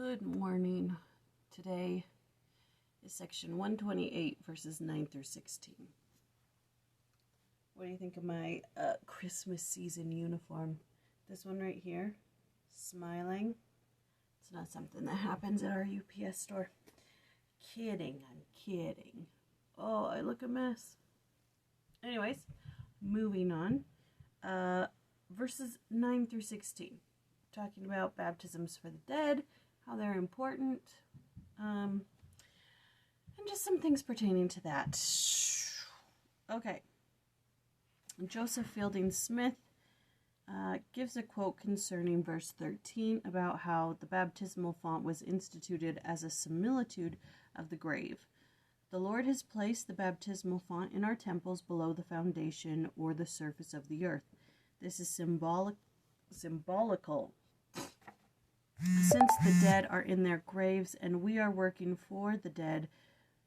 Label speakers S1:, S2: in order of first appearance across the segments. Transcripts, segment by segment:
S1: Good morning. Today is section 128, verses 9 through 16. What do you think of my Christmas season uniform? This one right here, smiling. It's not something that happens at our UPS store. Kidding, I'm kidding. Oh, I look a mess. Anyways, moving on. Verses 9 through 16. Talking about baptisms for the dead, how they're important, and just some things pertaining to that. Okay. Joseph Fielding Smith gives a quote concerning verse 13 about how the baptismal font was instituted as a similitude of the grave. The Lord has placed the baptismal font in our temples below the foundation or the surface of the earth. This is symbolical. Since the dead are in their graves and we are working for the dead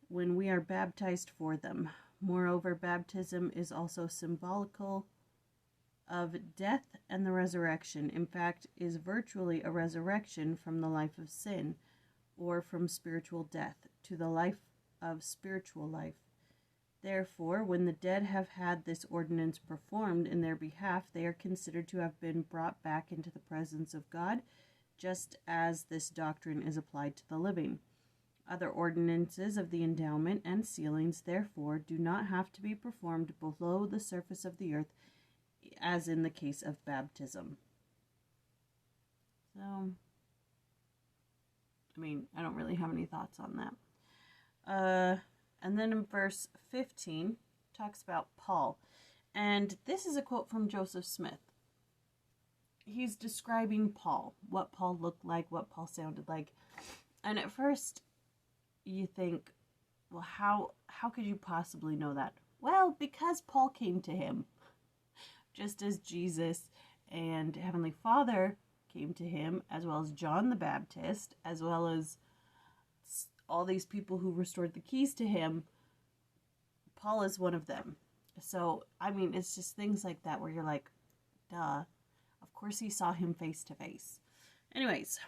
S1: when we are baptized for them. Moreover, baptism is also symbolical of death and the resurrection. In fact, is virtually a resurrection from the life of sin or from spiritual death to the life of spiritual life. Therefore, when the dead have had this ordinance performed in their behalf, they are considered to have been brought back into the presence of God, just as this doctrine is applied to the living. Other ordinances of the endowment and sealings, therefore, do not have to be performed below the surface of the earth, as in the case of baptism. So, I don't really have any thoughts on that. And then in verse 15, talks about Paul. And this is a quote from Joseph Smith. He's describing Paul, what Paul looked like, what Paul sounded like. And at first, you think, well, how could you possibly know that? Well, because Paul came to him. Just as Jesus and Heavenly Father came to him, as well as John the Baptist, as well as all these people who restored the keys to him, Paul is one of them. So, it's just things like that where you're like, duh. Of course he saw him face to face. Anyways,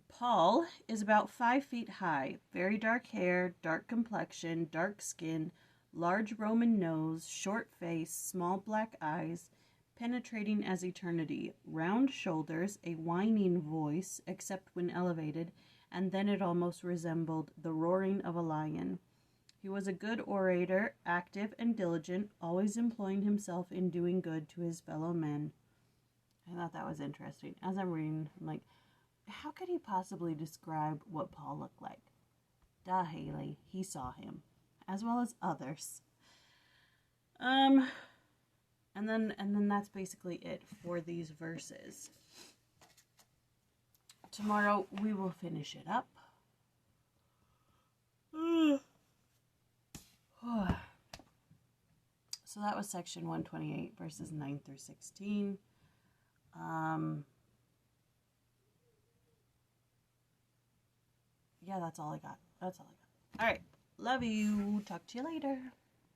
S1: Paul is about 5 feet high, very dark hair, dark complexion, dark skin, large Roman nose, short face, small black eyes, penetrating as eternity, round shoulders, a whining voice, except when elevated, and then it almost resembled the roaring of a lion. He was a good orator, active and diligent, always employing himself in doing good to his fellow men. I thought that was interesting. As I'm reading, I'm like, how could he possibly describe what Paul looked like? Duh, Haley, he saw him, as well as others. And then that's basically it for these verses. Tomorrow we will finish it up. So that was section 128, verses 9 through 16. Yeah, that's all I got. All right. Love you. Talk to you later.